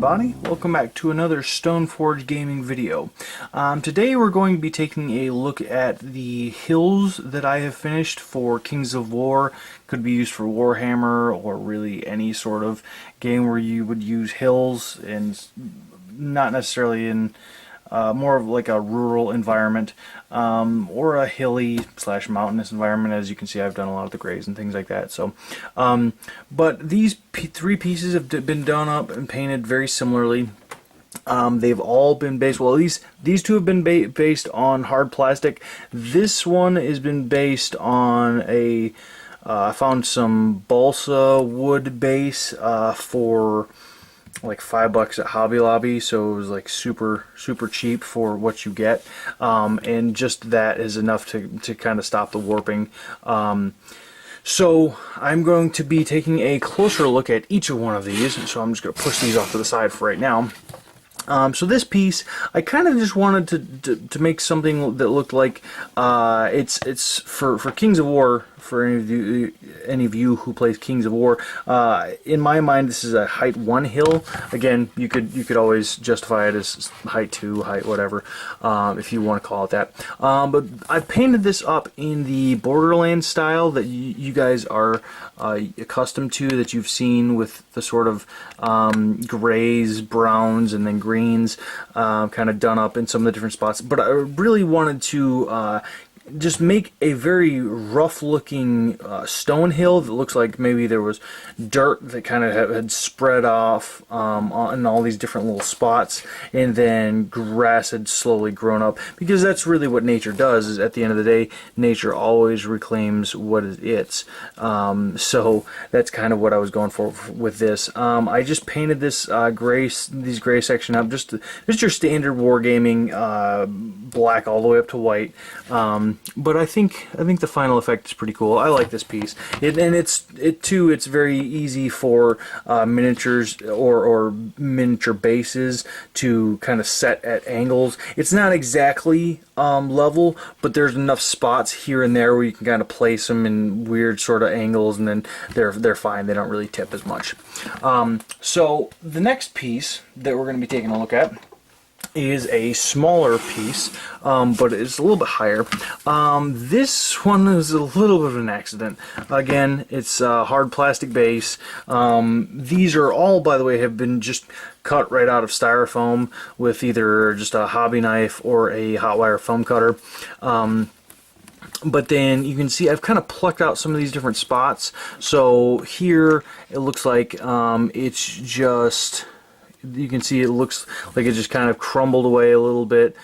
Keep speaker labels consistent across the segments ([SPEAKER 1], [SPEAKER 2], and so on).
[SPEAKER 1] everybody, welcome back to another Stoneforge gaming video. Today we're going to be taking a look at the hills that I have finished for Kings of War. Could be used for Warhammer or really any sort of game where you would use hills, and not necessarily in more of like a rural environment or a hilly / mountainous environment. As you can see, I've done a lot of the grays and things like that. So, but these three pieces have been done up and painted very similarly. They've all been based, well, at least these two have been based on hard plastic. This one has been based on a I found some balsa wood base for like $5 at Hobby Lobby, so it was like super cheap for what you get, and just that is enough to kind of stop the warping. So I'm going to be taking a closer look at each of one of these, so I'm just going to push these off to the side for right now. So this piece, I kind of just wanted to make something that looked like it's for Kings of War. For any of you who plays Kings of War, in my mind, this is a height 1 hill. Again, you could always justify it as height 2, height whatever, if you want to call it that. But I painted this up in the Borderlands style that you guys are accustomed to, that you've seen with the sort of grays, browns, and then greens kind of done up in some of the different spots. But I really wanted to just make a very rough looking stone hill that looks like maybe there was dirt that kind of had spread off in all these different little spots, and then grass had slowly grown up, because that's really what nature does. Is at the end of the day, nature always reclaims what is its. So that's kind of what I was going for with this. I just painted this these gray section up, just your standard wargaming black all the way up to white. But I think the final effect is pretty cool. I like this piece. It's very easy for miniatures or miniature bases to kind of set at angles. It's not exactly level, but there's enough spots here and there where you can kind of place them in weird sort of angles, and then they're fine. They don't really tip as much. So the next piece that we're going to be taking a look at is a smaller piece, but it's a little bit higher. This one is a little bit of an accident. Again, it's a hard plastic base. These are all, by the way, have been just cut right out of styrofoam with either just a hobby knife or a hot wire foam cutter. But then you can see I've kind of plucked out some of these different spots. So here it looks like it's just, you can see it looks like it just kind of crumbled away a little bit.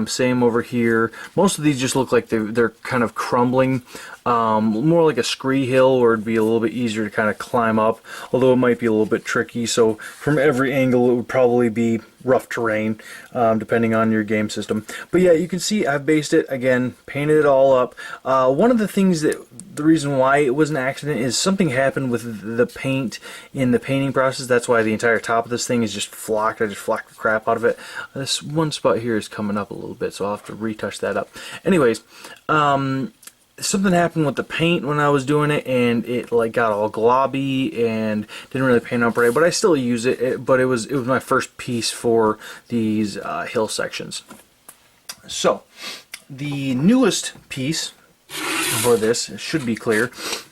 [SPEAKER 1] Same over here. Most of these just look like they're kind of crumbling. More like a scree hill, where it'd be a little bit easier to kind of climb up, although it might be a little bit tricky. So from every angle it would probably be rough terrain, depending on your game system. But yeah, you can see I've based it again, painted it all up. One of the things the reason why it was an accident is something happened with the paint in the painting process. That's why the entire top of this thing is just flocked. I just flocked the crap out of it. This one spot here is coming up a little bit, so I'll have to retouch that up. Anyways, something happened with the paint when I was doing it, and it like got all globby and didn't really paint up right. But I still use it. But it was my first piece for these hill sections. So the newest piece for this, it should be clear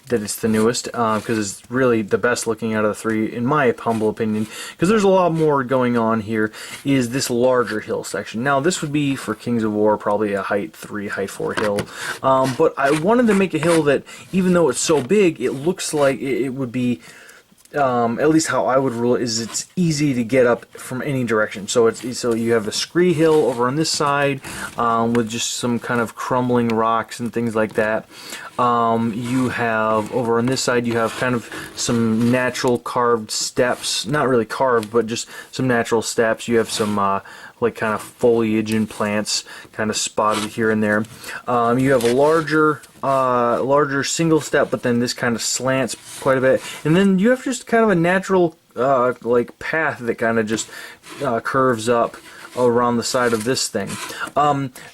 [SPEAKER 1] that it's the newest, because it's really the best looking out of the three, in my humble opinion, because there's a lot more going on here, is this larger hill section. Now this would be for Kings of War probably a height 3, height 4 hill, but I wanted to make a hill that, even though it's so big, it looks like it would be, at least how I would rule it, is it's easy to get up from any direction. So you have a scree hill over on this side, with just some kind of crumbling rocks and things like that. You have over on this side, you have kind of some natural carved steps, not really carved, but just some natural steps. You have some like kind of foliage and plants kind of spotted here and there. You have a larger single step, but then this kind of slants quite a bit, and then you have just kind of a natural like path that kind of just curves up around the side of this thing.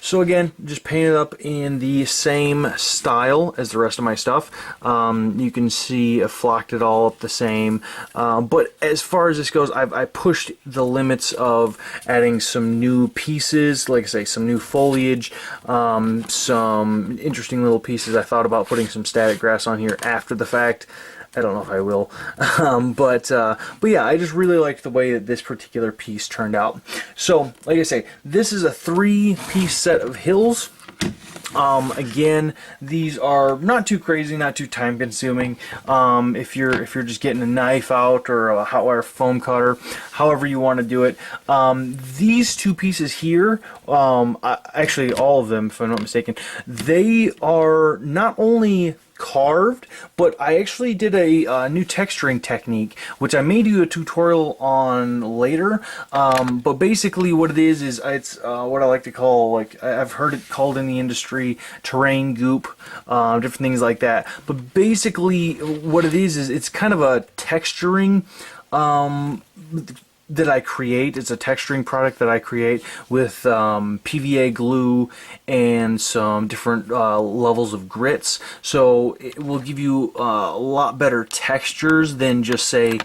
[SPEAKER 1] So again, just paint it up in the same style as the rest of my stuff. You can see I flocked it all up the same. But as far as this goes, I pushed the limits of adding some new pieces, like I say, some new foliage, some interesting little pieces. I thought about putting some static grass on here after the fact. I don't know if I will, but yeah, I just really liked the way that this particular piece turned out. So, like I say, this is a 3-piece set of hills. Again, these are not too crazy, not too time consuming. If you're just getting a knife out or a hot wire foam cutter, however you want to do it. These 2 pieces here, actually all of them, if I'm not mistaken, they are not only carved, but I actually did a new texturing technique, which I may do a tutorial on later. But basically what it is it's what I like to call, like, I've heard it called in the industry, terrain goop, different things like that. But basically what it is it's kind of a texturing that I create. It's a texturing product that I create with PVA glue and some different levels of grits. So it will give you a lot better textures than just, say,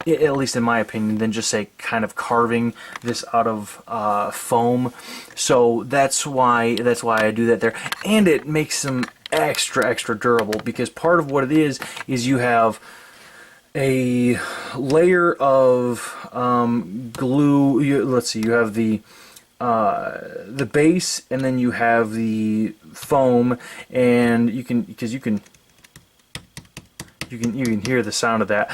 [SPEAKER 1] at least in my opinion, than just, say, kind of carving this out of foam. So that's why I do that there. And it makes them extra durable, because part of what it is you have a layer of glue. Let's see, you have the base, and then you have the foam, and you can hear the sound of that.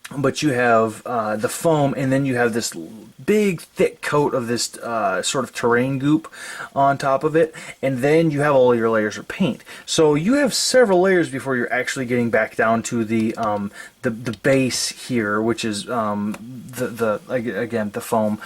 [SPEAKER 1] But you have the foam, and then you have this big thick coat of this sort of terrain goop on top of it, and then you have all your layers of paint. So you have several layers before you're actually getting back down to the base here, which is again the foam,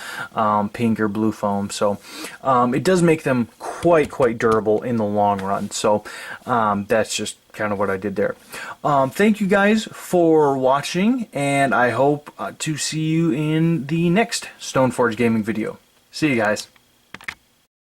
[SPEAKER 1] pink or blue foam. So it does make them quite durable in the long run. So that's just kind of what I did there. Thank you guys for watching, and I hope to see you in the next Stoneforge gaming video. See you guys.